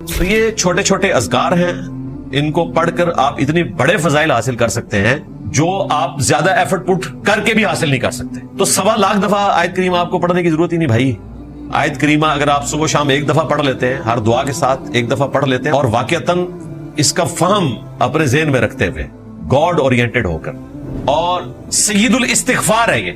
تو یہ چھوٹے چھوٹے اذکار ہیں، ان کو پڑھ کر آپ اتنے بڑے فضائل حاصل کر سکتے ہیں جو آپ زیادہ ایفرٹ پٹ کر کے بھی حاصل نہیں کر سکتے۔ تو 1.25 لاکھ دفعہ آیت کریمہ آپ کو پڑھنے کی ضرورت ہی نہیں بھائی۔ آیت کریمہ اگر آپ صبح شام ایک دفعہ پڑھ لیتے ہیں، ہر دعا کے ساتھ ایک دفعہ پڑھ لیتے ہیں، اور واقعتاً اس کا فہم اپنے ذہن میں رکھتے ہوئے گاڈ اورینٹڈ ہو کر، اور سید الاستغفار ہے یہ،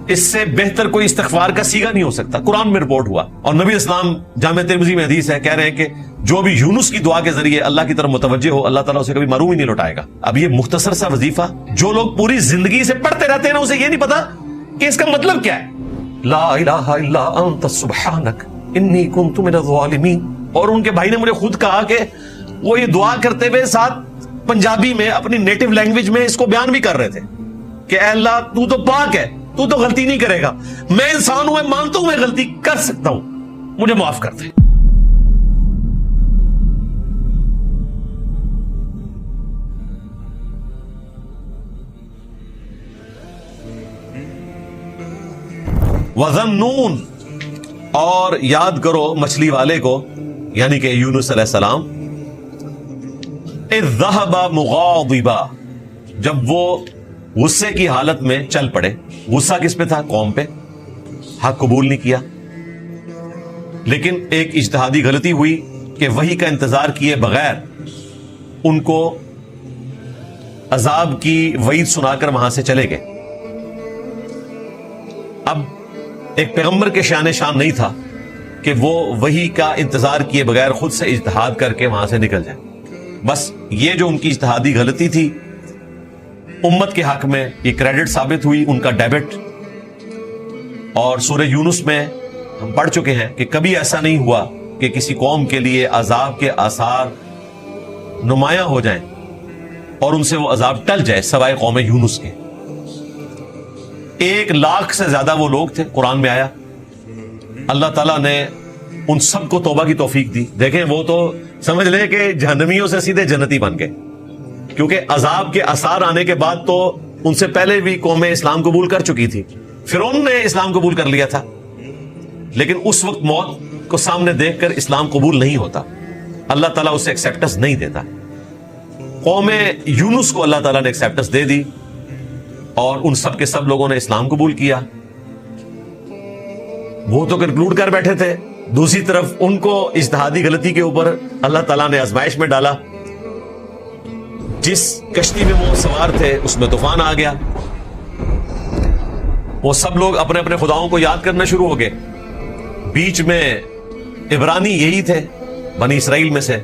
اس سے بہتر کوئی استغفار کا سیگا نہیں ہو سکتا۔ قرآن میں رپورٹ ہوا، اور نبی اسلام جامع ترمذی میں حدیث ہے، کہہ رہے ہیں کہ جو بھی یونس کی دعا کے ذریعے اللہ کی طرف متوجہ ہو، اللہ تعالیٰ اسے کبھی محروم ہی نہیں لوٹائے گا۔ اب یہ مختصر سا وظیفہ جو لوگ پوری زندگی سے پڑھتے رہتے ہیں نا، اسے یہ نہیں پتا کہ اس کا مطلب کیا ہے۔ لا الہ الا انت سبحانک انی کنت من الظالمین۔ اور ان کے بھائی نے مجھے خود کہا کہ وہ یہ دعا کرتے ہوئے ساتھ پنجابی میں اپنی نیٹو لینگویج میں اس کو بیان بھی کر رہے تھے کہ اے اللہ تو تو پاک ہے، تو تو غلطی نہیں کرے گا، میں انسان ہوں، میں مانتا ہوں میں غلطی کر سکتا ہوں، مجھے معاف کر دے۔ وَذَنُّونَ، اور یاد کرو مچھلی والے کو، یعنی کہ یونس علیہ السلام، اذ ذهب مغاضبا، جب وہ غصے کی حالت میں چل پڑے۔ غصہ کس پہ تھا؟ قوم پہ، حق قبول نہیں کیا۔ لیکن ایک اجتہادی غلطی ہوئی کہ وحی کا انتظار کیے بغیر ان کو عذاب کی وعید سنا کر وہاں سے چلے گئے۔ اب ایک پیغمبر کے شان نہیں تھا کہ وہ وحی کا انتظار کیے بغیر خود سے اجتہاد کر کے وہاں سے نکل جائے۔ بس یہ جو ان کی اجتہادی غلطی تھی، امت کے حق میں یہ کریڈٹ ثابت ہوئی، ان کا ڈیبٹ۔ اور سورہ یونس میں ہم پڑھ چکے ہیں کہ کبھی ایسا نہیں ہوا کہ کسی قوم کے لیے عذاب کے آثار نمایاں ہو جائیں اور ان سے وہ عذاب ٹل جائے، سوائے قوم یونس کے۔ 1 لاکھ سے زیادہ وہ لوگ تھے، قرآن میں آیا۔ اللہ تعالیٰ نے ان سب کو توبہ کی توفیق دی۔ دیکھیں وہ تو سمجھ لیں کہ جہنمیوں سے سیدھے جنتی بن گئے، کیونکہ عذاب کے اثار آنے کے بعد تو ان سے پہلے بھی قومیں اسلام قبول کر چکی تھی۔ فرعون نے اسلام قبول کر لیا تھا، لیکن اس وقت موت کو سامنے دیکھ کر اسلام قبول نہیں ہوتا، اللہ تعالیٰ اسے ایکسیپٹنس نہیں دیتا۔ قوم یونس کو اللہ تعالیٰ نے ایکسیپٹنس دے دی، اور ان سب کے سب لوگوں نے اسلام قبول کیا۔ وہ تو کنکلوڈ کر بیٹھے تھے، دوسری طرف ان کو اجتہادی غلطی کے اوپر اللہ تعالیٰ نے آزمائش میں ڈالا۔ جس کشتی میں وہ سوار تھے اس میں طوفان آ گیا، وہ سب لوگ اپنے اپنے خداؤں کو یاد کرنا شروع ہو گئے۔ بیچ میں عبرانی یہی تھے بنی اسرائیل میں سے،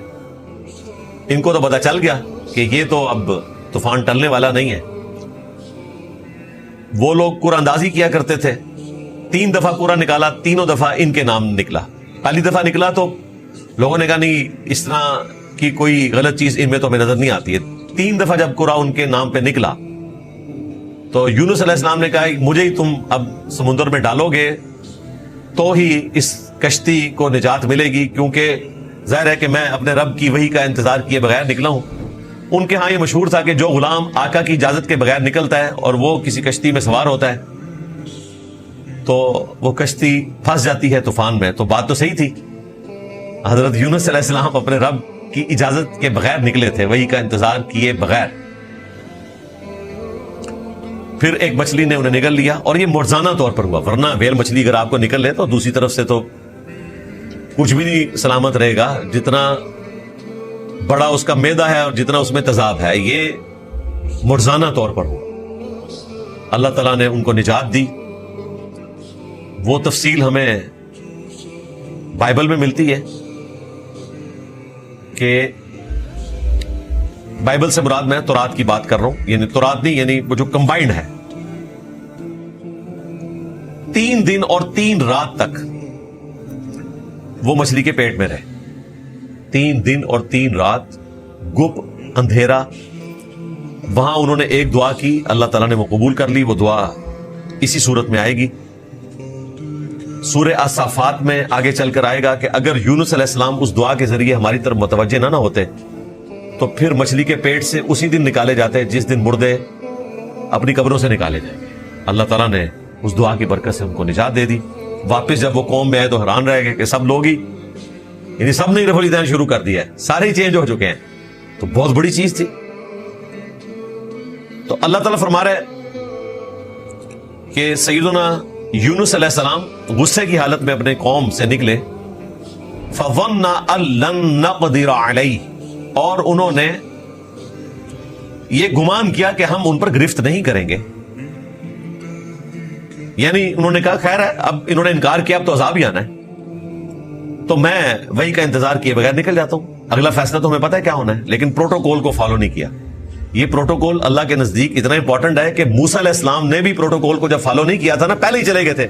ان کو تو پتہ چل گیا کہ یہ تو اب طوفان ٹلنے والا نہیں ہے۔ وہ لوگ قرآن اندازی کیا کرتے تھے، 3 دفعہ قرآن نکالا، تینوں دفعہ ان کے نام نکلا۔ پہلی دفعہ نکلا تو لوگوں نے کہا نہیں، اس طرح کی کوئی غلط چیز ان میں تو ہمیں نظر نہیں آتی ہے۔ 3 دفعہ جب قرآن ان کے نام پہ نکلا تو یونس علیہ السلام نے کہا مجھے ہی تم اب سمندر میں ڈالو گے تو ہی اس کشتی کو نجات ملے گی، کیونکہ ظاہر ہے کہ میں اپنے رب کی وحی کا انتظار کیے بغیر نکلا ہوں۔ ان کے ہاں یہ مشہور تھا کہ جو غلام آقا کی اجازت کے بغیر نکلتا ہے اور وہ کسی کشتی میں سوار ہوتا ہے تو وہ کشتی پھنس جاتی ہے طوفان میں۔ تو بات تو صحیح تھی، حضرت یونس علیہ السلام اپنے رب کی اجازت کے بغیر نکلے تھے، وحی کا انتظار کیے بغیر۔ پھر ایک مچھلی نے انہیں نگل لیا، اور یہ معجزانہ طور پر ہوا، ورنہ ویل مچھلی اگر آپ کو نکل لے تو دوسری طرف سے تو کچھ بھی نہیں سلامت رہے گا، جتنا بڑا اس کا معدہ ہے اور جتنا اس میں تیزاب ہے۔ یہ معجزانہ طور پر ہوا، اللہ تعالیٰ نے ان کو نجات دی۔ وہ تفصیل ہمیں بائبل میں ملتی ہے کہ بائبل سے مراد میں تورات کی بات کر رہا ہوں، یعنی تورات نہیں، یعنی وہ جو کمبائنڈ ہے۔ 3 دن اور 3 رات تک وہ مچھلی کے پیٹ میں رہے، 3 دن اور 3 رات، گپ اندھیرا۔ وہاں انہوں نے ایک دعا کی، اللہ تعالیٰ نے وہ قبول کر لی۔ وہ دعا اسی صورت میں آئے گی۔ سورہ الصافات میں آگے چل کر آئے گا کہ اگر یونس علیہ السلام اس دعا کے ذریعے ہماری طرف متوجہ نہ ہوتے تو پھر مچھلی کے پیٹ سے اسی دن نکالے جاتے جس دن مردے اپنی قبروں سے نکالے جائیں گے۔ اللہ تعالیٰ نے اس دعا کی برکت سے ان کو نجات دے دی۔ واپس جب وہ قوم میں آئے تو حیران رہ گئے کہ سب لوگ ہی یعنی سب نے رفع الیدین شروع کر دیا ہے, سارے ہی چینج ہو چکے ہیں. تو بہت بڑی چیز تھی. تو اللہ تعالیٰ فرما رہے کہ سیدنا یونس علیہ السلام غصے کی حالت میں اپنے قوم سے نکلے. فظن ان لن نقدر علیہ, اور انہوں نے یہ گمان کیا کہ ہم ان پر گرفت نہیں کریں گے. یعنی انہوں نے کہا خیر ہے, اب انہوں نے انکار کیا, اب تو عذاب ہی آنا ہے, تو میں وہی کا انتظار کیے بغیر نکل جاتا ہوں. اگلا فیصلہ تو ہمیں پتہ ہے کیا ہونا ہے, لیکن پروٹوکول کو فالو نہیں کیا. یہ پروٹوکول اللہ کے نزدیک اتنا امپورٹنٹ ہے کہ موسیٰ علیہ السلام نے بھی پروٹوکول کو جب فالو نہیں کیا تھا نا, پہلے ہی چلے گئے تھے,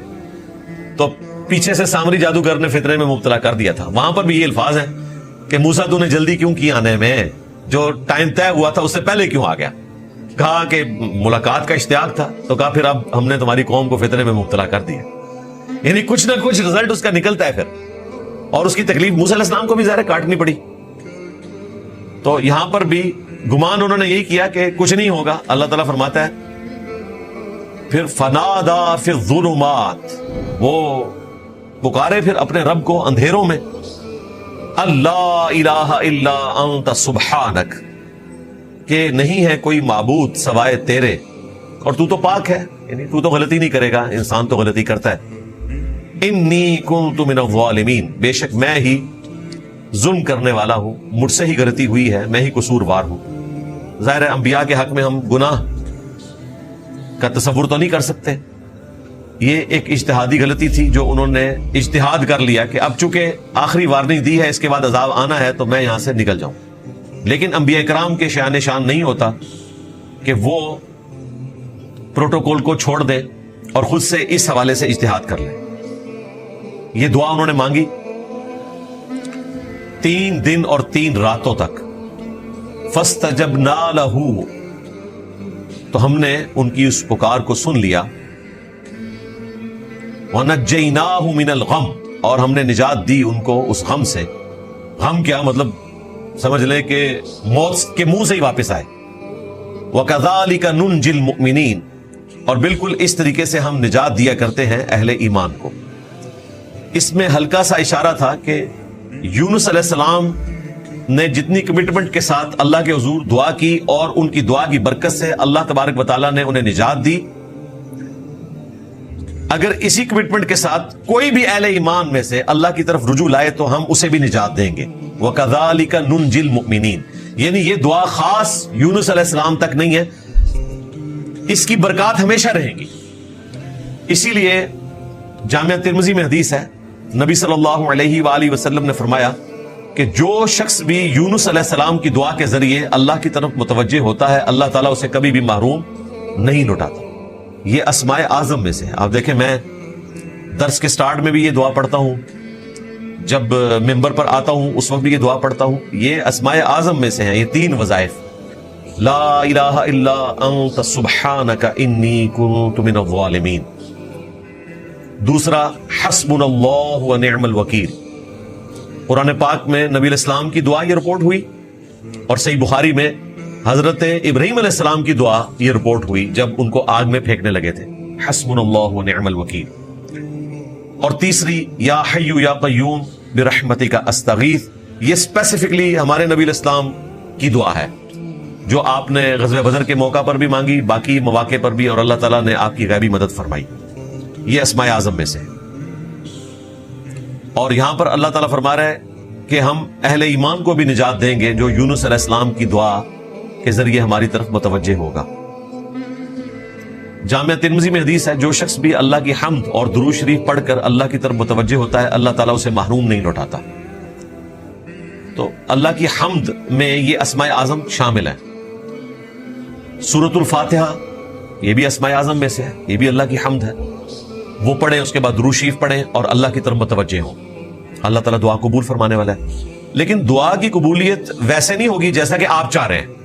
تو پیچھے سے سامری جادوگر نے فتنے میں مبتلا کر دیا تھا. وہاں پر بھی یہ الفاظ ہیں کہ موسیٰ تو نے جلدی کیوں کی آنے میں, جو ٹائم طے ہوا تھا اس سے پہلے کیوں آ گیا. کہا کہ ملاقات کا اشتیاق تھا, تو کہا پھر اب ہم نے تمہاری قوم کو فتنے میں مبتلا کر دیا. یعنی کچھ نہ کچھ رزلٹ اس کا نکلتا ہے پھر, اور اس کی تکلیف موسیٰ علیہ السلام کو بھی ظاہر کاٹنی پڑی. تو یہاں پر بھی گمان انہوں نے یہی کیا کہ کچھ نہیں ہوگا. اللہ تعالیٰ فرماتا ہے پھر فنادا فی الظلمات, وہ پکارے پھر اپنے رب کو اندھیروں میں, اللہ الہ الا انت سبحانک, کہ نہیں ہے کوئی معبود سوائے تیرے, اور تو پاک ہے, یعنی تو غلطی نہیں کرے گا, انسان تو غلطی کرتا ہے. انی کنت من الظالمین, بے شک میں ہی ظلم کرنے والا ہوں, مجھ سے ہی غلطی ہوئی ہے, میں ہی قصوروار ہوں. ظاہر ہے انبیاء کے حق میں ہم گناہ کا تصور تو نہیں کر سکتے. یہ ایک اجتہادی غلطی تھی جو انہوں نے اجتہاد کر لیا کہ اب چونکہ آخری وارننگ دی ہے, اس کے بعد عذاب آنا ہے, تو میں یہاں سے نکل جاؤں. لیکن انبیاء کرام کے شان شان نہیں ہوتا کہ وہ پروٹوکول کو چھوڑ دے اور خود سے اس حوالے سے اجتہاد کر لے. یہ دعا انہوں نے مانگی 3 دن اور 3 راتوں تک. فاستجبنا لہ, تو ہم نے ان کی اس پکار کو سن لیا. وَنَجَّيْنَاهُ مِنَ الْغَمِّ, اور ہم نے نجات دی ان کو اس غم سے. غم کیا مطلب, سمجھ لیں کہ موت کے منہ سے ہی واپس آئے. وَكَذَلِكَ نُنْجِي الْمُؤْمِنِينَ, اور بالکل اس طریقے سے ہم نجات دیا کرتے ہیں اہل ایمان کو. اس میں ہلکا سا اشارہ تھا کہ یونس علیہ السلام نے جتنی کمٹمنٹ کے ساتھ اللہ کے حضور دعا کی, اور ان کی دعا کی برکت سے اللہ تبارک و تعالیٰ نے انہیں نجات دی. اگر اسی کمٹمنٹ کے ساتھ کوئی بھی اہل ایمان میں سے اللہ کی طرف رجوع لائے تو ہم اسے بھی نجات دیں گے. وَكَذَلِكَ نُنْجِي الْمُؤْمِنِينَ, یعنی یہ دعا خاص یونس علیہ السلام تک نہیں ہے, اس کی برکات ہمیشہ رہیں گی. اسی لیے جامعہ ترمذی میں حدیث ہے, نبی صلی اللہ علیہ وآلہ وسلم نے فرمایا کہ جو شخص بھی یونس علیہ السلام کی دعا کے ذریعے اللہ کی طرف متوجہ ہوتا ہے, اللہ تعالیٰ اسے کبھی بھی محروم نہیں لوٹاتا. یہ اسماء اعظم میں سے ہے. آپ دیکھیں میں درس کے سٹارٹ میں بھی یہ دعا پڑھتا ہوں, جب ممبر پر آتا ہوں اس وقت بھی یہ دعا پڑھتا ہوں. یہ اسماء اعظم میں سے ہیں یہ 3 وظائف. لا الہ الا انت سبحانک انی کنت من الظالمین. دوسرا حسبنا اللہ ونعم الوکیل. قرآن پاک میں نبی علیہ السلام کی دعا یہ رپورٹ ہوئی, اور صحیح بخاری میں حضرت ابراہیم علیہ السلام کی دعا یہ رپورٹ ہوئی جب ان کو آگ میں پھینکنے لگے تھے. حسبنا اللہ ونعم الوکیل. اور تیسری یا حی یا قیوم برحمتک استغیث, یہ اسپیسیفکلی ہمارے نبی علیہ السلام کی دعا ہے جو آپ نے غزوہ بدر کے موقع پر بھی مانگی, باقی مواقع پر بھی, اور اللہ تعالیٰ نے آپ کی غیبی مدد فرمائی. یہ اسماء اعظم میں سے. اور یہاں پر اللہ تعالیٰ فرما رہا ہے کہ ہم اہل ایمان کو بھی نجات دیں گے جو یونس علیہ السلام کی دعا کے ذریعے ہماری طرف متوجہ ہوگا. جامعہ ترمذی میں حدیث ہے, جو شخص بھی اللہ کی حمد اور درود شریف پڑھ کر اللہ کی طرف متوجہ ہوتا ہے, اللہ تعالیٰ اسے محروم نہیں لوٹاتا. تو اللہ کی حمد میں یہ اسماء اعظم شامل ہے. سورۃ الفاتحہ یہ بھی اسماء اعظم میں سے ہے, یہ بھی اللہ کی حمد ہے. وہ پڑھیں, اس کے بعد درود شریف پڑھیں اور اللہ کی طرف متوجہ ہوں. اللہ تعالیٰ دعا قبول فرمانے والا ہے. لیکن دعا کی قبولیت ویسے نہیں ہوگی جیسا کہ آپ چاہ رہے ہیں.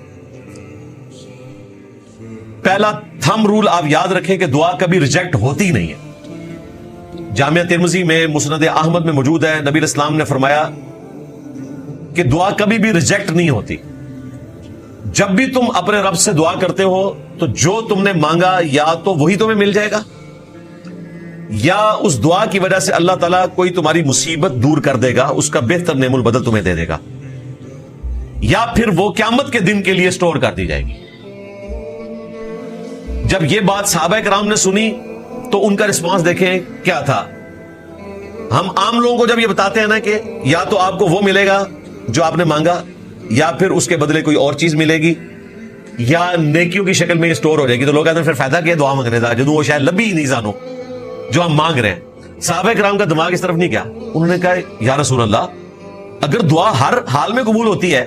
پہلا تھم رول آپ یاد رکھیں کہ دعا کبھی ریجیکٹ ہوتی نہیں ہے. جامعہ ترمذی میں مسند احمد میں موجود ہے, نبی علیہ السلام نے فرمایا کہ دعا کبھی بھی ریجیکٹ نہیں ہوتی. جب بھی تم اپنے رب سے دعا کرتے ہو تو جو تم نے مانگا یا تو وہی تمہیں مل جائے گا, یا اس دعا کی وجہ سے اللہ تعالیٰ کوئی تمہاری مصیبت دور کر دے گا, اس کا بہتر نعم البدل تمہیں دے دے گا, یا پھر وہ قیامت کے دن کے لیے سٹور کر دی جائے گی. جب یہ بات صحابہ کرام نے سنی تو ان کا رسپانس دیکھیں کیا تھا. ہم عام لوگوں کو جب یہ بتاتے ہیں نا کہ یا تو آپ کو وہ ملے گا جو آپ نے مانگا, یا پھر اس کے بدلے کوئی اور چیز ملے گی, یا نیکیوں کی شکل میں یہ سٹور ہو جائے گی, تو لوگ کہتے ہیں پھر فائدہ کیا دعا مانگنے کا جدوں وہ شاید لبی ہی نہیں جانو جو ہم مانگ رہے ہیں. صحابہ کرام کا دماغ اس طرف نہیں گیا. انہوں نے کہا یا رسول اللہ, اگر دعا ہر حال میں قبول ہوتی ہے,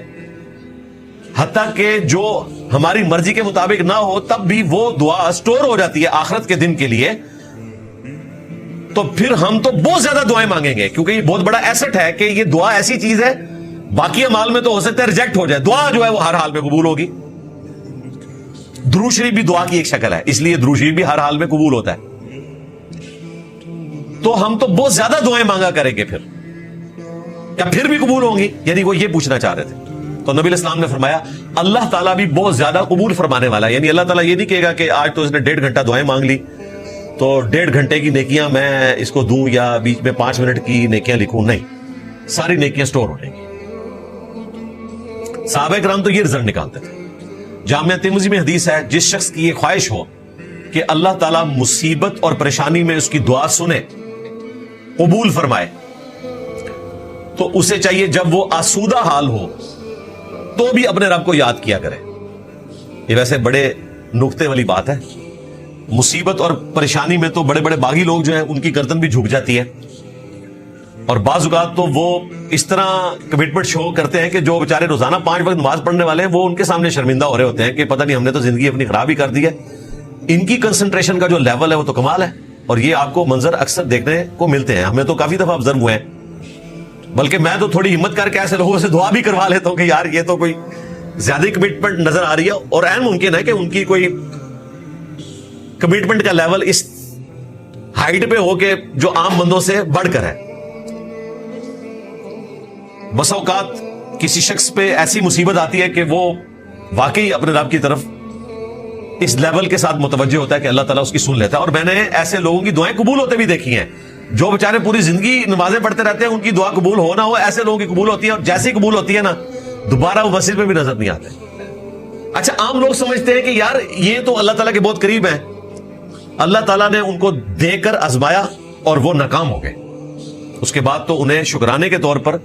حتیٰ کہ جو ہماری مرضی کے مطابق نہ ہو تب بھی وہ دعا سٹور ہو جاتی ہے آخرت کے دن کے لیے, تو پھر ہم تو بہت زیادہ دعائیں مانگیں گے, کیونکہ یہ بہت بڑا ایسٹ ہے کہ یہ دعا ایسی چیز ہے باقی اعمال میں تو ہو سکتا ہے ریجیکٹ ہو جائے, دعا جو ہے وہ ہر حال میں قبول ہوگی. درود شریف بھی دعا کی ایک شکل ہے, اس لیے درود شریف بھی ہر حال میں قبول ہوتا ہے. تو ہم تو بہت زیادہ دعائیں مانگا کریں گے, پھر بھی قبول ہوں گی, یعنی وہ یہ پوچھنا چاہ رہے تھے. تو نبی علیہ السلام نے فرمایا اللہ تعالیٰ بھی بہت زیادہ قبول فرمانے والا ہے. یعنی اللہ تعالیٰ یہ نہیں کہے گا کہ آج تو اس نے 1.5 گھنٹہ دعائیں مانگ لی تو 1.5 گھنٹے کی نیکیاں میں اس کو دوں یا بیچ میں 5 منٹ کی نیکیاں لکھوں. نہیں, ساری نیکیاں سٹور ہو جائیں گی. صحابہ کرام تو یہ رزلٹ نکالتے تھے. جامعہ ترمذی میں حدیث ہے, جس شخص کی یہ خواہش ہو کہ اللہ تعالیٰ مصیبت اور پریشانی میں اس کی دعا سنے, قبول فرمائے, تو اسے چاہیے جب وہ آسودہ حال ہو تو بھی اپنے رب کو یاد کیا کرے. یہ ویسے بڑے نکتے والی بات ہے. مصیبت اور پریشانی میں تو بڑے بڑے باغی لوگ جو ہیں ان کی گردن بھی جھک جاتی ہے, اور بعض اوقات تو وہ اس طرح کمٹمنٹ شو کرتے ہیں کہ جو بیچارے روزانہ 5 وقت نماز پڑھنے والے ہیں وہ ان کے سامنے شرمندہ ہو رہے ہوتے ہیں کہ پتہ نہیں ہم نے تو زندگی اپنی خراب ہی کر دی ہے. ان کی کنسنٹریشن کا جو لیول ہے وہ تو کمال ہے, اور یہ آپ کو منظر اکثر دیکھنے کو ملتے ہیں. ہمیں تو کافی دفعہ آبزرو ہوئے ہیں, بلکہ میں تو تھوڑی ہمت کر کے ایسے لوگوں سے دعا بھی کروا لیتا ہوں کہ یار یہ تو کوئی زیادہ کمٹمنٹ نظر آ رہی ہے, اور عین ممکن ہے کہ ان کی کوئی کمٹمنٹ کا لیول اس ہائٹ پہ ہو کہ جو عام بندوں سے بڑھ کر ہے. بس اوقات کسی شخص پہ ایسی مصیبت آتی ہے کہ وہ واقعی اپنے رب کی طرف اس لیول کے ساتھ متوجہ ہوتا ہے کہ اللہ تعالیٰ اس کی سن لیتا ہے. اور میں نے ایسے لوگوں کی دعائیں قبول ہوتے بھی دیکھی ہیں جو بیچارے پوری زندگی نمازیں پڑھتے رہتے ہیں, ان کی دعا قبول ہو نہ ہو ایسے لوگوں کی قبول ہوتی ہے, اور جیسی قبول ہوتی ہے نا دوبارہ وہ مسجد میں بھی نظر نہیں آتے. اچھا, عام لوگ سمجھتے ہیں کہ یار یہ تو اللہ تعالیٰ کے بہت قریب ہیں, اللہ تعالیٰ نے ان کو دے کر آزمایا اور وہ ناکام ہو گئے, اس کے بعد تو انہیں شکرانے کے طور پر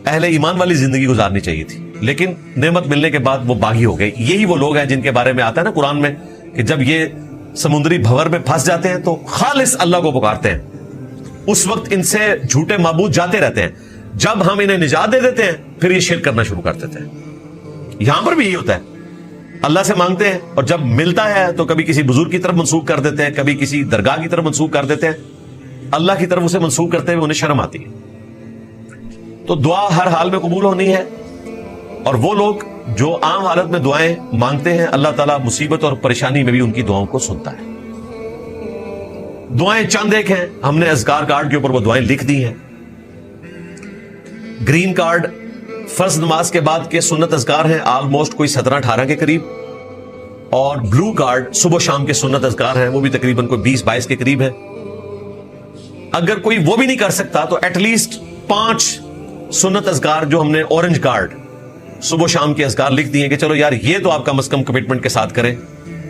اہل ایمان والی زندگی گزارنی چاہیے تھی, لیکن نعمت ملنے کے بعد وہ باغی ہو گئے. یہی وہ لوگ ہیں جن کے بارے میں آتا ہے نا قرآن میں کہ جب یہ سمندری بھور میں پھنس جاتے ہیں تو خالص اللہ کو پکارتے ہیں, اس وقت ان سے جھوٹے معبود جاتے رہتے ہیں. جب ہم انہیں نجات دے دیتے ہیں پھر یہ شرک کرنا شروع کر دیتے ہیں. یہاں پر بھی یہی ہوتا ہے, اللہ سے مانگتے ہیں اور جب ملتا ہے تو کبھی کسی بزرگ کی طرف منسوخ کر دیتے ہیں, کبھی کسی درگاہ کی طرف منسوخ کر دیتے ہیں. اللہ کی طرف اسے منسوخ کرتے ہوئے انہیں شرم آتی ہے. تو دعا ہر حال میں قبول ہونی ہے, اور وہ لوگ جو عام حالت میں دعائیں مانگتے ہیں اللہ تعالیٰ مصیبت اور پریشانی میں بھی ان کی دعاؤں کو سنتا ہے. دعائیں چند ایک ہیں, ہم نے اذکار کارڈ کے اوپر وہ دعائیں لکھ دی ہیں. گرین کارڈ فرض نماز کے بعد کے سنت اذکار ہیں آلموسٹ کوئی 17-18 کے قریب, اور بلو کارڈ صبح و شام کے سنت اذکار ہیں وہ بھی تقریباً کوئی 20-22 کے قریب ہیں. اگر کوئی وہ بھی نہیں کر سکتا تو ایٹ لیسٹ 5 سنت اذکار جو ہم نے اورنج کارڈ صبح و شام کے اذکار لکھ دیے کہ چلو یار یہ تو آپ کم از کم کمٹمنٹ کے ساتھ کریں.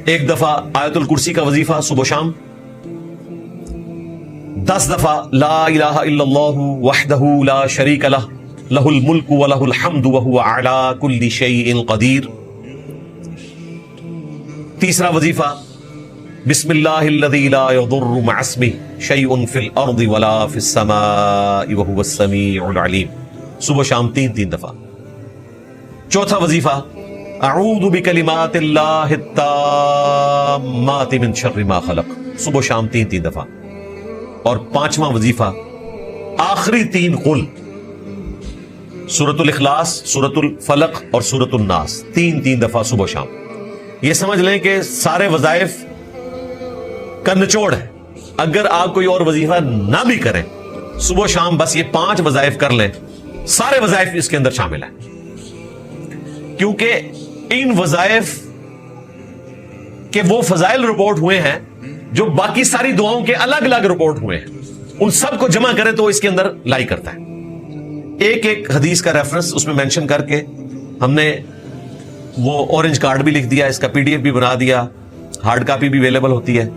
ایک دفعہ آیت الکرسی کا وظیفہ صبح و شام, 10 دفعہ لا الہ الا اللہ وحدہ لا شریک لہ لہ الملک ولہ الحمد وہو علی کل شیء قدیر. تیسرا وظیفہ بسم اللہ الذی لا یضر مع اسمہ شیء فی الارض ولا فی السماء وہو السمیع العلیم, صبح شام 3 دفعہ. چوتھا وظیفہ اعوذ بکلمات اللہ التامات من شر ما خلق, صبح شام 3 دفعہ. اور 5واں وظیفہ آخری 3 قل, سورۃ الاخلاص, سورۃ الفلق اور سورۃ الناس, 3 دفعہ صبح شام. یہ سمجھ لیں کہ سارے وظائف کا نچوڑ ہے. اگر آپ کوئی اور وظیفہ نہ بھی کریں صبح شام بس یہ 5 وظائف کر لیں, سارے وظائف اس کے اندر شامل ہیں. کیونکہ ان وظائف کے وہ فضائل رپورٹ ہوئے ہیں جو باقی ساری دعاؤں کے الگ الگ رپورٹ ہوئے ہیں ان سب کو جمع کرے تو اس کے اندر لائی کرتا ہے. ایک ایک حدیث کا ریفرنس اس میں مینشن کر کے ہم نے وہ اورنج کارڈ بھی لکھ دیا, اس کا PDF بھی بنا دیا, ہارڈ کاپی بھی اویلیبل ہوتی ہے.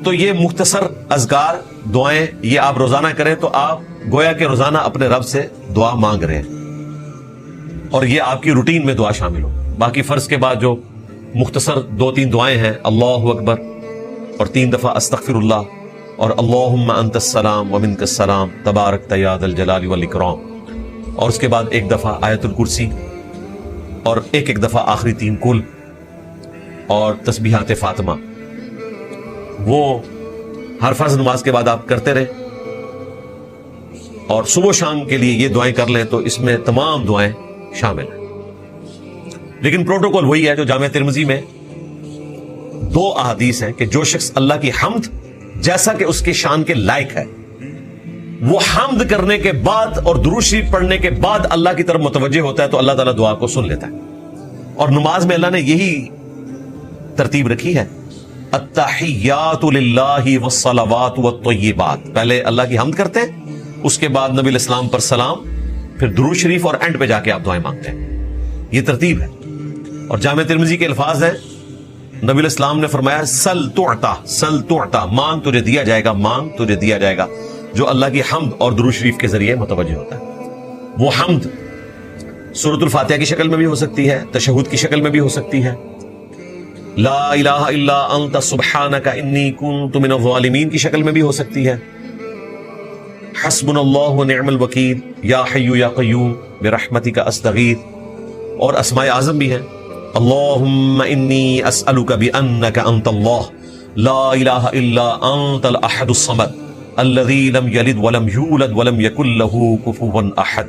تو یہ مختصر اذکار دعائیں یہ آپ روزانہ کریں تو آپ گویا کہ روزانہ اپنے رب سے دعا مانگ رہے ہیں اور یہ آپ کی روٹین میں دعا شامل ہو. باقی فرض کے بعد جو مختصر 2-3 دعائیں ہیں, اللہ اکبر اور 3 دفعہ استغفر اللہ اور اللہم انت السلام ومنک السلام تبارک یا ذا الجلال والاکرام, اور اس کے بعد 1 دفعہ آیت الکرسی اور 1 دفعہ آخری 3 کل اور تسبیحات فاطمہ, وہ ہر فرض نماز کے بعد آپ کرتے رہیں. اور صبح و شام کے لیے یہ دعائیں کر لیں تو اس میں تمام دعائیں شامل ہیں. لیکن پروٹوکول وہی ہے جو جامع ترمذی میں 2 احادیث ہیں کہ جو شخص اللہ کی حمد جیسا کہ اس کے شان کے لائق ہے وہ حمد کرنے کے بعد اور درود شریف پڑھنے کے بعد اللہ کی طرف متوجہ ہوتا ہے تو اللہ تعالیٰ دعا کو سن لیتا ہے. اور نماز میں اللہ نے یہی ترتیب رکھی ہے, التحیات للہ والصلوات والطیبات, پہلے اللہ کی حمد کرتے ہیں, اس کے بعد نبی الاسلام پر سلام, پھر درود شریف اور اینڈ پہ جا کے آپ دعائیں مانگتے ہیں. یہ ترتیب ہے. اور جامع ترمذی کے الفاظ ہیں, نبی الاسلام نے فرمایا سل تعطا, سل تعطا, مانگ تجھے دیا جائے گا, مانگ تجھے دیا جائے گا. جو اللہ کی حمد اور درود شریف کے ذریعے متوجہ ہوتا ہے. وہ حمد سورۃ الفاتحہ کی شکل میں بھی ہو سکتی ہے, تشہد کی شکل میں بھی ہو سکتی ہے, لا الہ الا انت سبحانک انی کنت من الظالمین کی شکل میں بھی ہو سکتی ہے, حسبنا اللہ ونعم الوکیل, یا حی یا قیوم برحمتک استغیث, اور اسماء اعظم بھی ہیں, اللہم انی اسألک بانک انت اللہ لا الہ الا انت الاحد الصمد الذی لم یلد ولم یولد ولم یکن لہ کفوا احد.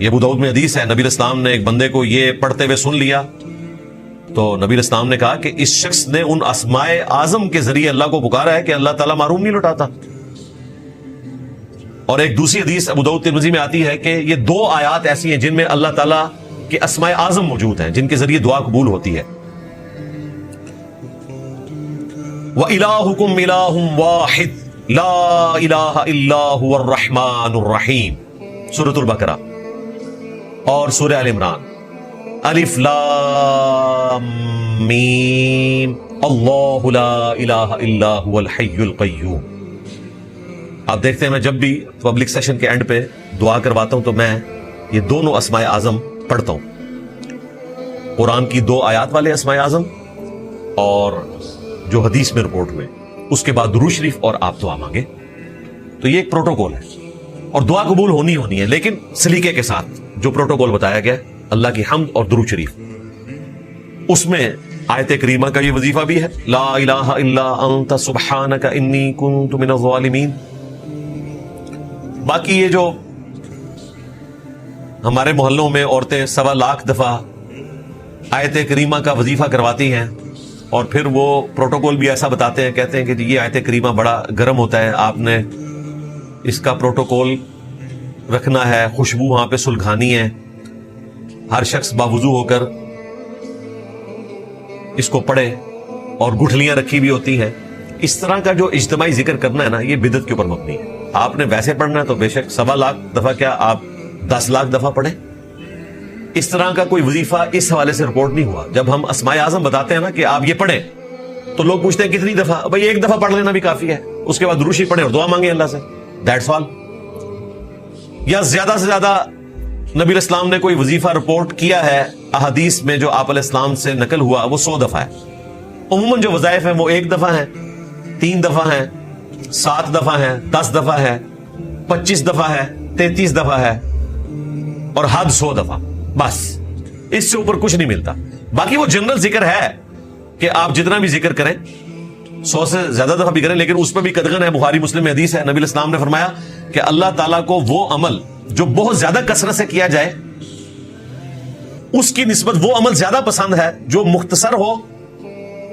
یہ ابو داؤد میں حدیث ہے, نبی الاسلام نے ایک بندے کو یہ پڑھتے ہوئے سن لیا تو نبی الاسلام نے کہا کہ اس شخص نے ان اسماء اعظم کے ذریعے اللہ کو پکارا ہے کہ اللہ تعالیٰ محروم نہیں لوٹاتا. اور ایک دوسری حدیث ابو داؤد ترمذی میں آتی ہے کہ یہ 2 آیات ایسی ہیں جن میں اللہ تعالیٰ کے اسماء اعظم موجود ہیں جن کے ذریعے دعا قبول ہوتی ہے. وَإِلَٰهُكُمْ إِلَٰهٌ وَاحِدٌ لَا إِلَٰهَ إِلَّا هُوَ الرَّحْمَٰنُ الرَّحِيمُ سورۃ البقرہ اور سورہ آل عمران, الف لام میم اللہ لا الہ الا هو الحی القیوم. آپ دیکھتے ہیں میں جب بھی پبلک سیشن کے اینڈ پہ دعا کرواتا ہوں تو میں یہ دونوں اسماء اعظم پڑھتا ہوں, قرآن کی 2 آیات والے اسماء اعظم اور جو حدیث میں رپورٹ ہوئے, اس کے بعد درود شریف اور آپ دعا مانگے. تو یہ ایک پروٹوکول ہے اور دعا قبول ہونی ہے, لیکن سلیقے کے ساتھ جو پروٹوکول بتایا گیا اللہ کی حمد اور درود شریف, اس میں آیت کریمہ کا یہ وظیفہ بھی ہے, لا الہ الا انت سبحانک انی کنت من الظالمین. باقی یہ جو ہمارے محلوں میں عورتیں 1.25 لاکھ دفعہ آیت کریمہ کا وظیفہ کرواتی ہیں اور پھر وہ پروٹوکول بھی ایسا بتاتے ہیں, کہتے ہیں کہ یہ آیت کریمہ بڑا گرم ہوتا ہے, آپ نے اس کا پروٹوکول رکھنا ہے, خوشبو وہاں پہ سلگھانی ہے, ہر شخص باوضو ہو کر اس کو پڑھے اور گٹھلیاں رکھی بھی ہوتی ہیں. اس طرح کا جو اجتماعی ذکر کرنا ہے نا, یہ بدعت کے اوپر مبنی ہے. آپ نے ویسے پڑھنا ہے تو بے شک 1.25 لاکھ دفعہ کیا آپ 10 لاکھ دفعہ پڑھیں. اس طرح کا کوئی وظیفہ اس حوالے سے رپورٹ نہیں ہوا. جب ہم اسماء اعظم بتاتے ہیں نا کہ آپ یہ پڑھیں تو لوگ پوچھتے ہیں کتنی دفعہ, بھائی 1 دفعہ پڑھ لینا بھی کافی ہے, اس کے بعد درود شریف پڑھیں اور دعا مانگیں اللہ سے, دیٹس آل. یا زیادہ سے زیادہ نبی الاسلام نے کوئی وظیفہ رپورٹ کیا ہے احادیث میں جو آپ علیہ السلام سے نقل ہوا وہ 100 دفعہ ہے. عموماً جو وظائف ہیں وہ 1 دفعہ ہیں, 3 دفعہ ہیں, 7 دفعہ ہیں, 10 دفعہ ہے, 25 دفعہ ہے, 33 دفعہ ہے اور حد 100 دفعہ, بس اس سے اوپر کچھ نہیں ملتا. باقی وہ جنرل ذکر ہے کہ آپ جتنا بھی ذکر کریں 100 سے زیادہ دفعہ بھی کریں, لیکن اس میں بھی قدغن ہے. بخاری مسلم میں حدیث ہے, نبی الاسلام نے فرمایا کہ اللہ تعالیٰ کو وہ عمل جو بہت زیادہ کثرت سے کیا جائے اس کی نسبت وہ عمل زیادہ پسند ہے جو مختصر ہو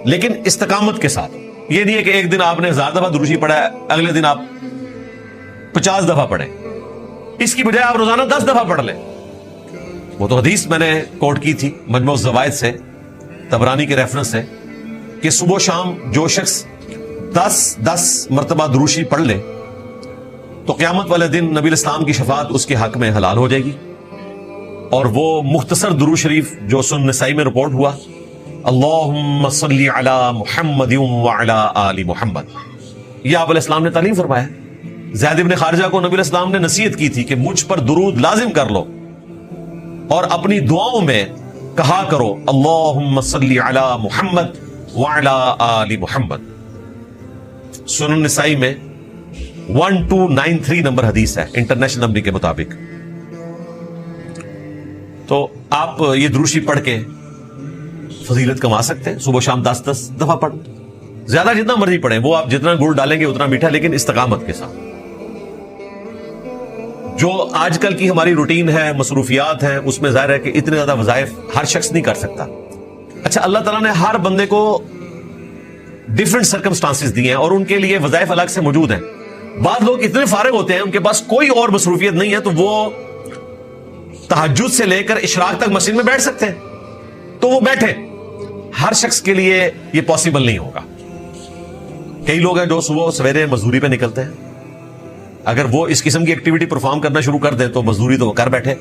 لیکن استقامت کے ساتھ. یہ نہیں ہے کہ ایک دن آپ نے 1000 دفعہ درود شریف پڑھا ہے, اگلے دن آپ 50 دفعہ پڑھیں. اس کی بجائے آپ روزانہ 10 دفعہ پڑھ لیں. وہ تو حدیث میں نے کوٹ کی تھی مجموع الزوائد سے, طبرانی کے ریفرنس سے, کہ صبح و شام جو شخص 10 مرتبہ دروشی پڑھ لے تو قیامت والے دن نبی الاسلام کی شفاعت اس کے حق میں حلال ہو جائے گی. اور وہ مختصر درود شریف جو سنن نسائی میں رپورٹ ہوا، اللہم صلی علی محمد وعلی آل محمد، یہ آپ علیہ السلام نے تعلیم فرمایا. زید بن خارجہ کو نبی الاسلام نے نصیحت کی تھی کہ مجھ پر درود لازم کر لو اور اپنی دعاؤں میں کہا کرو اللہم صلی علی محمد وعلی آل محمد. سنن نسائی میں 1293 نمبر حدیث ہے انٹرنیشنل نمبر کے مطابق. تو آپ یہ دروشی پڑھ کے فضیلت کما سکتے ہیں. صبح شام 10 دفعہ پڑھ، زیادہ جتنا مرضی پڑھیں، وہ آپ جتنا گڑ ڈالیں گے اتنا میٹھا، لیکن استقامت کے ساتھ. جو آج کل کی ہماری روٹین ہے، مصروفیات ہیں، اس میں ظاہر ہے کہ اتنے زیادہ وظائف ہر شخص نہیں کر سکتا. اچھا، اللہ تعالیٰ نے ہر بندے کو ڈفرنٹ سرکمسٹانسز دیے ہیں اور ان کے لیے وظائف الگ سے موجود ہیں. بعض لوگ اتنے فارغ ہوتے ہیں، ان کے پاس کوئی اور مصروفیت نہیں ہے، تو وہ تہجد سے لے کر اشراق تک مسجد میں بیٹھ سکتے ہیں، تو وہ بیٹھے. ہر شخص کے لیے یہ پاسبل نہیں ہوگا. کئی لوگ ہیں جو صبح سویرے مزدوری پہ نکلتے ہیں، اگر وہ اس قسم کی ایکٹیویٹی پرفارم کرنا شروع کر دیں تو مزدوری تو وہ کر بیٹھے.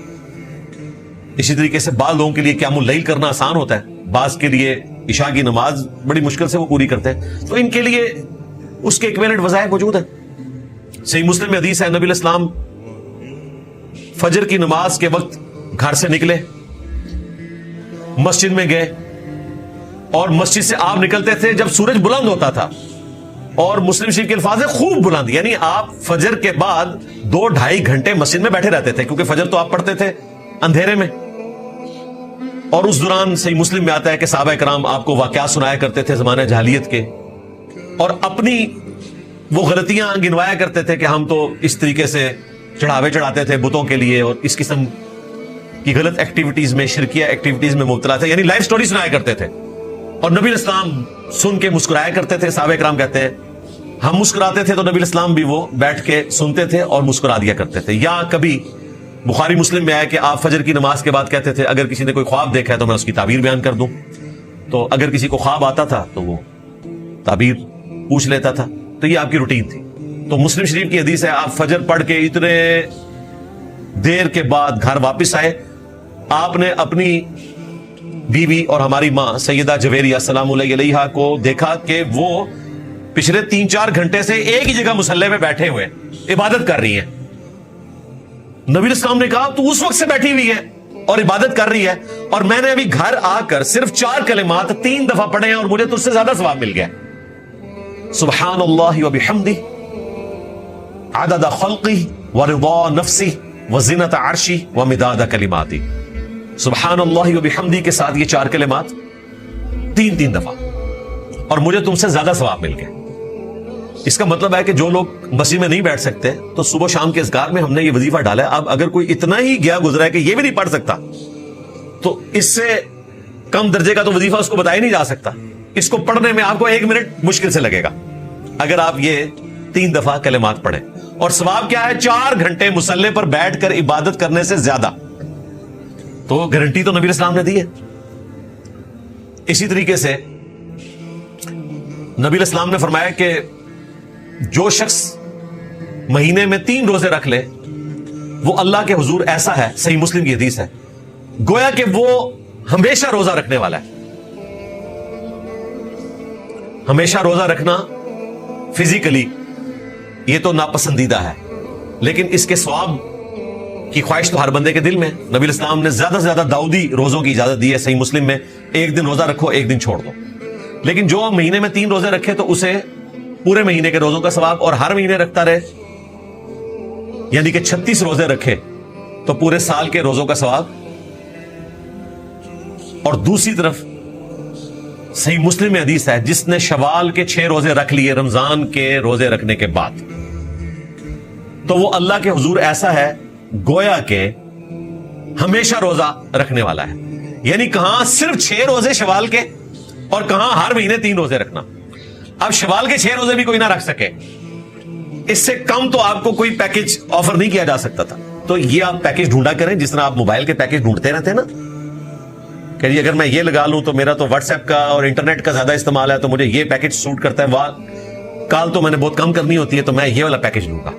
اسی طریقے سے بعض لوگوں کے لیے قیام اللیل کرنا آسان ہوتا ہے، بعض کے لیے عشاء کی نماز بڑی مشکل سے وہ پوری کرتے ہیں، تو ان کے لیے اس کے ایکویلنٹ وظائف موجود ہیں. صحیح مسلم میں حدیث ہے، نبی الاسلام فجر کی نماز کے وقت گھر سے نکلے، مسجد میں گئے، اور مسجد سے آپ نکلتے تھے جب سورج بلند ہوتا تھا. اور مسلم شریف کے الفاظ ہے خوب بلند، یعنی آپ فجر کے بعد 2-2.5 گھنٹے مسجد میں بیٹھے رہتے تھے، کیونکہ فجر تو آپ پڑھتے تھے اندھیرے میں. اور اس دوران صحیح مسلم میں آتا ہے کہ صحابہ کرام آپ کو واقعات سنایا کرتے تھے زمانہ جاہلیت کے، اور اپنی وہ غلطیاں گنوایا کرتے تھے کہ ہم تو اس طریقے سے چڑھاوے چڑھاتے تھے بتوں کے لیے، اور اس قسم کی غلط ایکٹیویٹیز میں، شرکیہ ایکٹیویٹیز میں مبتلا تھے، یعنی لائف سٹوری سنایا کرتے تھے. اور نبی الاسلام سن کے مسکرایا کرتے تھے. صحابہ کرام کہتے ہیں ہم مسکراتے تھے تو نبی الاسلام بھی وہ بیٹھ کے سنتے تھے اور مسکرا دیا کرتے تھے. یا کبھی بخاری مسلم میں آیا کہ آپ فجر کی نماز کے بعد کہتے تھے اگر کسی نے کوئی خواب دیکھا ہے تو میں اس کی تعبیر بیان کر دوں. تو اگر کسی کو خواب آتا تھا تو وہ تعبیر پوچھ لیتا تھا. تو یہ آپ کی روٹین تھی. تو مسلم شریف کی حدیث ہے آپ فجر پڑھ کے اتنے دیر کے بعد گھر واپس آئے، آپ نے اپنی بیوی اور ہماری ماں سیدہ جویریہ السلام علیہا کو دیکھا کہ وہ پچھلے 3-4 گھنٹے سے ایک ہی جگہ مصلی میں بیٹھے ہوئے عبادت کر رہی ہیں. نبی الاسلام نے کہا تو اس وقت سے بیٹھی ہوئی ہے اور عبادت کر رہی ہے، اور میں نے ابھی گھر آ کر صرف 4 کلمات 3 دفعہ پڑھے ہیں اور مجھے تو اس سے زیادہ ثواب مل گیا. سبحان اللہ وبحمدہ عدد خلقہ ورضا نفسہ وزنۃ عرشہ ومداد کلماتہ. سبحان اللہ وبحمدہ کے ساتھ یہ 4 کلمات 3 دفعہ، اور مجھے تم سے زیادہ ثواب مل گیا. اس کا مطلب ہے کہ جو لوگ مسجد میں نہیں بیٹھ سکتے تو صبح شام کے اذکار میں ہم نے یہ وظیفہ ڈالا ہے. اب اگر کوئی اتنا ہی گیا گزرا ہے کہ یہ بھی نہیں پڑھ سکتا تو اس سے کم درجے کا تو وظیفہ اس کو بتایا نہیں جا سکتا. اس کو پڑھنے میں آپ کو 1 منٹ مشکل سے لگے گا اگر آپ یہ 3 دفعہ کلمات پڑھیں. اور ثواب کیا ہے؟ 4 گھنٹے مصلی پر بیٹھ کر عبادت کرنے سے زیادہ. تو گارنٹی تو نبی اسلام نے دی ہے. اسی طریقے سے نبی اسلام نے فرمایا کہ جو شخص مہینے میں 3 روزے رکھ لے وہ اللہ کے حضور ایسا ہے، صحیح مسلم کی حدیث ہے، گویا کہ وہ ہمیشہ روزہ رکھنے والا ہے. ہمیشہ روزہ رکھنا فزیکلی یہ تو ناپسندیدہ ہے، لیکن اس کے ثواب کی خواہش تو ہر بندے کے دل میں. نبی اسلام نے زیادہ سے زیادہ داؤدی روزوں کی اجازت دی ہے. صحیح مسلم میں 1 دن روزہ رکھو 1 دن چھوڑ دو. لیکن جو مہینے میں 3 روزے رکھے تو اسے پورے مہینے کے روزوں کا ثواب، اور ہر مہینے رکھتا رہے یعنی کہ 36 روزے رکھے تو پورے سال کے روزوں کا ثواب. اور دوسری طرف صحیح مسلم میں حدیث ہے جس نے شوال کے 6 روزے رکھ لیے رمضان کے روزے رکھنے کے بعد تو وہ اللہ کے حضور ایسا ہے گویا کہ ہمیشہ روزہ رکھنے والا ہے. یعنی کہاں صرف 6 روزے شوال کے اور کہاں ہر مہینے 3 روزے رکھنا. اب شوال کے 6 روزے بھی کوئی نہ رکھ سکے، اس سے کم تو آپ کو کوئی پیکج آفر نہیں کیا جا سکتا تھا. تو یہ آپ پیکج ڈھونڈا کریں جس طرح آپ موبائل کے پیکج ڈھونڈتے رہتے ہیں نا کہ اگر میں یہ لگا لوں تو میرا تو واٹس ایپ کا اور انٹرنیٹ کا زیادہ استعمال ہے تو مجھے یہ پیکج سوٹ کرتا ہے. کال تو میں نے بہت کم کرنی ہوتی ہے تو میں یہ والا پیکج لوں گا.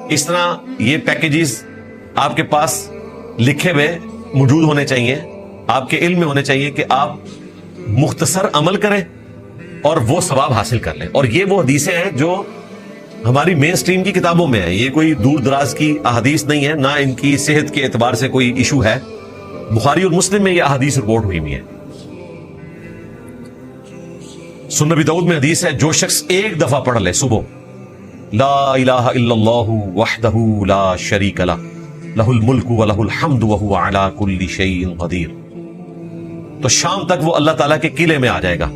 اس طرح یہ پیکیجز آپ کے پاس لکھے ہوئے موجود ہونے چاہیے, آپ کے علم میں ہونے چاہیے کہ آپ مختصر عمل کریں اور وہ ثواب حاصل کر لیں. اور یہ وہ حدیثیں ہیں جو ہماری مین سٹریم کی کتابوں میں ہیں, یہ کوئی دور دراز کی احادیث نہیں ہے, نہ ان کی صحت کے اعتبار سے کوئی ایشو ہے. بخاری اور مسلم میں یہ احادیث رپورٹ ہوئی ہوئی ہے. سنن نبی داؤد میں حدیث ہے, جو شخص ایک دفعہ پڑھ لے صبح لا الہ الا اللہ وحدہ لا شریک لہ لہ الملک ولہ الحمد وہو علی کل شیء قدیر, تو شام تک وہ اللہ تعالیٰ کے قلعے میں آ جائے گا.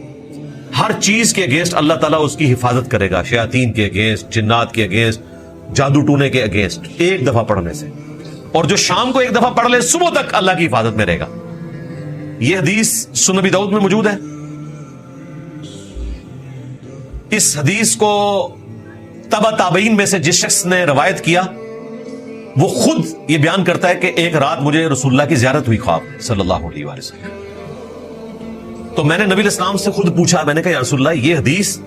ہر چیز کے اگینسٹ اللہ تعالیٰ اس کی حفاظت کرے گا, شیاطین کے اگینسٹ, جنات کے اگینسٹ, جادو ٹونے کے اگینسٹ, ایک دفعہ پڑھنے سے. اور جو شام کو ایک دفعہ پڑھ لے صبح تک اللہ کی حفاظت میں رہے گا. یہ حدیث سنن نبی داؤد میں موجود ہے. اس حدیث کو تبع تابعین میں سے جس شخص نے روایت کیا وہ خود یہ بیان کرتا ہے کہ ایک رات مجھے رسول اللہ کی زیارت ہوئی خواب صلی اللہ علیہ وآلہ وسلم. تو میں نے نبی علیہ السلام سے خود پوچھا, میں نے کہا یا رسول اللہ یہ حدیث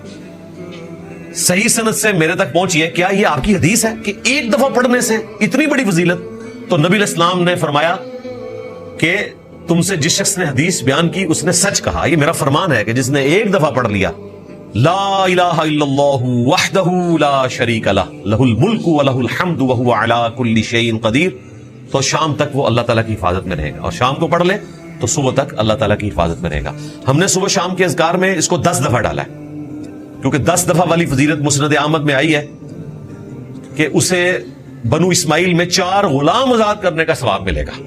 صحیح سند سے میرے تک پہنچی ہے, کیا یہ آپ کی حدیث ہے کہ ایک دفعہ پڑھنے سے اتنی بڑی فضیلت؟ تو نبی علیہ السلام نے فرمایا کہ تم سے جس شخص نے حدیث بیان کی اس نے سچ کہا, یہ میرا فرمان ہے کہ جس نے ایک دفعہ پڑھ لیا لا الہ الا اللہ وحدہ لا شریک لہ لہ الملک ولہ الحمد وہو علی کل شیء قدیر, تو شام تک وہ اللہ تعالیٰ کی حفاظت میں رہے گا. اور شام کو پڑھ لے تو صبح تک اللہ تعالیٰ کی حفاظت میں رہے گا. ہم نے صبح شام کے اذکار میں اس کو 10 دفعہ ڈالا ہے, کیونکہ 10 دفعہ والی فضیلت مسند احمد میں آئی ہے کہ اسے بنو اسماعیل میں 4 غلام آزاد کرنے کا ثواب ملے گا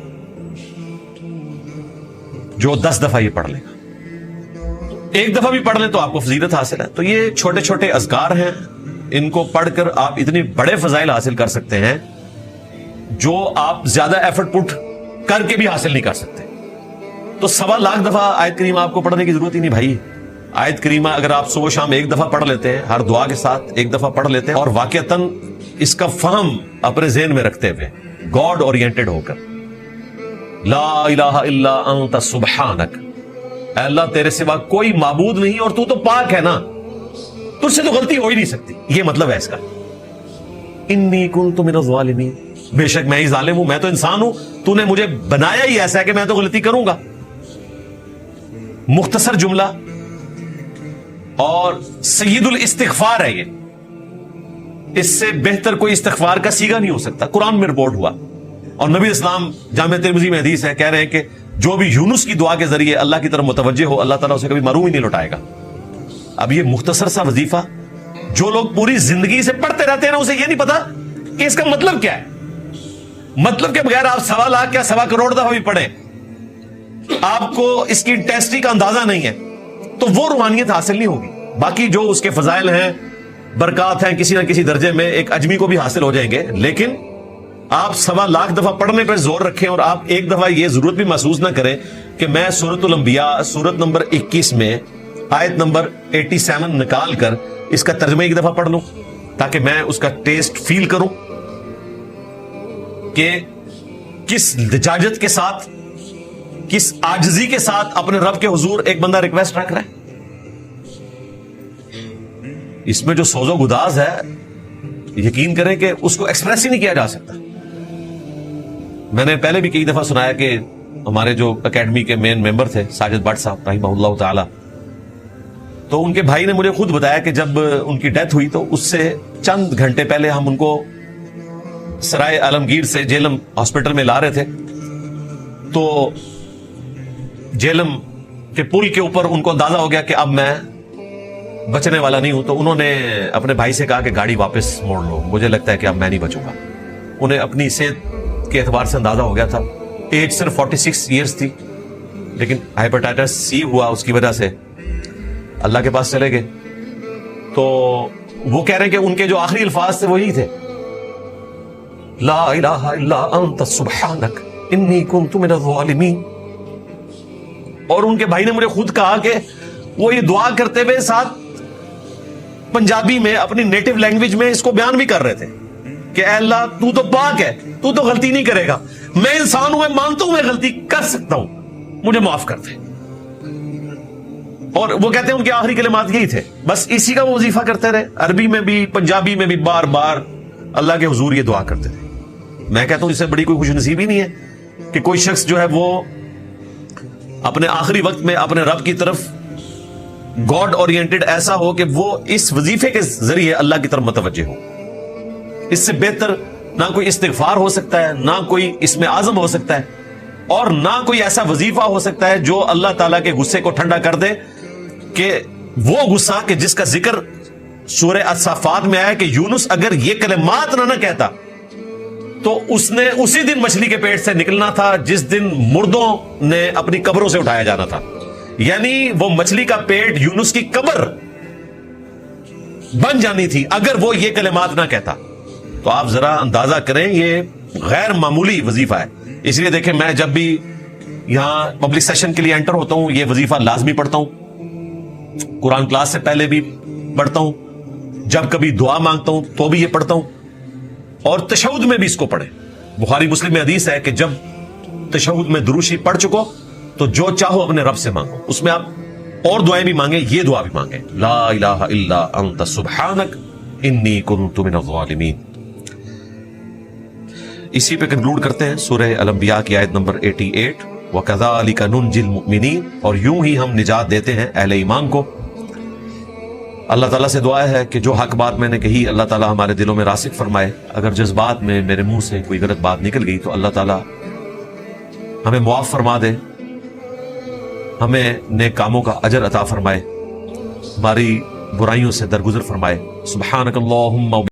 جو 10 دفعہ یہ پڑھ لے گا. ایک دفعہ بھی پڑھ لیں تو آپ کو فضیلت حاصل ہے. تو یہ چھوٹے چھوٹے اذکار ہیں, ان کو پڑھ کر آپ اتنے بڑے فضائل حاصل کر سکتے ہیں جو آپ زیادہ ایفرٹ پٹ کر کے بھی حاصل نہیں کر سکتے. تو 1.25 لاکھ دفعہ آیت کریمہ آپ کو پڑھنے کی ضرورت ہی نہیں بھائی. آیت کریمہ اگر آپ صبح شام ایک دفعہ پڑھ لیتے ہیں, ہر دعا کے ساتھ ایک دفعہ پڑھ لیتے ہیں, اور واقعتاً اس کا فہم اپنے ذہن میں رکھتے ہوئے گاڈ اورینٹڈ ہو کر, لا الہ الا انت سبحانک, اے اللہ تیرے سوا کوئی معبود نہیں اور تو پاک ہے نا, تجھ سے تو غلطی ہو ہی نہیں سکتی, یہ مطلب ہے اس کا. انی کنت من الظالمین, بے شک میں ہی ظالم ہوں, میں تو انسان ہوں, تو نے مجھے بنایا ہی ایسا ہے کہ میں تو غلطی کروں گا. مختصر جملہ اور سید الاستغفار ہے یہ, اس سے بہتر کوئی استغفار کا سیگا نہیں ہو سکتا. قرآن میں رپورٹ ہوا, اور نبی اسلام جامع ترمذی میں حدیث ہے, کہہ رہے ہیں کہ جو بھی یونس کی دعا کے ذریعے اللہ کی طرف متوجہ ہو اللہ تعالیٰ اسے کبھی محروم ہی نہیں لوٹائے گا. اب یہ مختصر سا وظیفہ جو لوگ پوری زندگی سے پڑھتے رہتے ہیں نا, اسے یہ نہیں پتا کہ اس کا مطلب کیا ہے. مطلب کے بغیر آپ 1.25 لاکھ یا 1.25 کروڑ دفعہ بھی پڑھیں, آپ کو اس کی انٹینسٹی کا اندازہ نہیں ہے تو وہ روحانیت حاصل نہیں ہوگی. باقی جو اس کے فضائل ہیں, برکات ہیں, کسی نہ کسی درجے میں ایک اجمی کو بھی حاصل ہو جائیں گے. لیکن آپ 1.25 لاکھ دفعہ پڑھنے پر زور رکھیں اور آپ ایک دفعہ یہ ضرورت بھی محسوس نہ کریں کہ میں سورۃ الانبیاء سورت نمبر 21 میں آیت نمبر 87 نکال کر اس کا ترجمہ ایک دفعہ پڑھ لوں تاکہ میں اس کا ٹیسٹ فیل کروں کہ کس لجاجت کے ساتھ, کس عاجزی کے ساتھ اپنے رب کے حضور ایک بندہ ریکویسٹ رکھ رہا ہے. اس میں جو سوز و گداز ہے یقین کریں کہ اس کو ایکسپریس ہی نہیں کیا جا سکتا. میں نے پہلے بھی کئی دفعہ سنایا کہ ہمارے جو اکیڈمی کے مین ممبر تھے ساجد بٹ صاحب رحمہ اللہ تعالی, تو ان کے بھائی نے مجھے خود بتایا کہ جب ان کی ڈیتھ ہوئی تو اس سے چند گھنٹے پہلے ہم ان کو سرائے عالمگیر سے جیلم ہاسپٹل میں لا رہے تھے, تو جیلم کے پل کے اوپر ان کو اندازہ ہو گیا کہ اب میں بچنے والا نہیں ہوں, تو انہوں نے اپنے بھائی سے کہا کہ گاڑی واپس موڑ لو, مجھے لگتا ہے کہ اب میں نہیں بچوں گا. انہیں اپنی صحت کے اعتبار سے اندازہ ہو گیا تھا, ایج صرف 46 ایئرز تھی, لیکن ہیپاٹائٹس سی ہوا, اس کی وجہ سے اللہ کے پاس چلے گئے. تو وہ کہہ رہے ہیں کہ ان کے جو آخری الفاظ تھے وہی تھے, لا الہ الا انت سبحانک انی کنت من الظالمین. اور ان کے بھائی نے مجھے خود کہا کہ وہ یہ دعا کرتے ہوئے ساتھ پنجابی میں اپنی نیٹو لینگویج میں اس کو بیان بھی کر رہے تھے کہ اے اللہ تو تو پاک ہے, تو تو غلطی نہیں کرے گا, میں انسان ہوں, میں مانتا ہوں میں غلطی کر سکتا ہوں, مجھے معاف کر دے. اور وہ کہتے ہیں ان کے آخری کلمات یہی تھے، بس اسی کا وہ وظیفہ کرتے رہے، عربی میں بھی پنجابی میں بھی بار بار اللہ کے حضور یہ دعا کرتے تھے۔ میں کہتا ہوں اس سے بڑی کوئی خوش نصیبی نہیں ہے کہ کوئی شخص جو ہے وہ اپنے آخری وقت میں اپنے رب کی طرف گاڈ اورینٹڈ ایسا ہو کہ وہ اس وظیفے کے ذریعے اللہ کی طرف متوجہ ہو۔ اس سے بہتر نہ کوئی استغفار ہو سکتا ہے، نہ کوئی اسم اعظم ہو سکتا ہے، اور نہ کوئی ایسا وظیفہ ہو سکتا ہے جو اللہ تعالیٰ کے غصے کو ٹھنڈا کر دے، کہ وہ غصہ کہ جس کا ذکر سورہ الصافات میں آیا کہ یونس اگر یہ کلمات نہ کہتا تو اس نے اسی دن مچھلی کے پیٹ سے نکلنا تھا جس دن مردوں نے اپنی قبروں سے اٹھایا جانا تھا، یعنی وہ مچھلی کا پیٹ یونس کی قبر بن جانی تھی اگر وہ یہ کلمات نہ کہتا۔ تو آپ ذرا اندازہ کریں، یہ غیر معمولی وظیفہ ہے۔ اس لیے دیکھیں، میں جب بھی یہاں پبلک سیشن کے لیے انٹر ہوتا ہوں یہ وظیفہ لازمی پڑھتا ہوں، قرآن کلاس سے پہلے بھی پڑھتا ہوں، جب کبھی دعا مانگتا ہوں تو بھی یہ پڑھتا ہوں، اور تشہد میں بھی اس کو پڑھیں۔ بخاری مسلم میں حدیث ہے کہ جب تشہد میں دروشی پڑھ چکو تو جو چاہو اپنے رب سے مانگو، اس میں آپ اور دعائیں بھی مانگیں، یہ دعا بھی مانگیں، لا الہ الا انت سبحانک انی کنت من الظالمین۔ اسی پہ کنکلوڈ کرتے ہیں سورہ الانبیاء کی آیت نمبر 88، وَكَذَلِكَ نُنْجِي الْمُؤْمِنِينَ، اور یوں ہی ہم نجات دیتے ہیں اہل ایمان کو۔ اللہ تعالیٰ سے دعا ہے کہ جو حق بات میں نے کہی اللہ تعالیٰ ہمارے دلوں میں راسخ فرمائے، اگر جذبات میں میرے منہ سے کوئی غلط بات نکل گئی تو اللہ تعالیٰ ہمیں معاف فرما دے، ہمیں نیک کاموں کا اجر عطا فرمائے، ہماری برائیوں سے درگزر فرمائے۔ سبحانک اللہم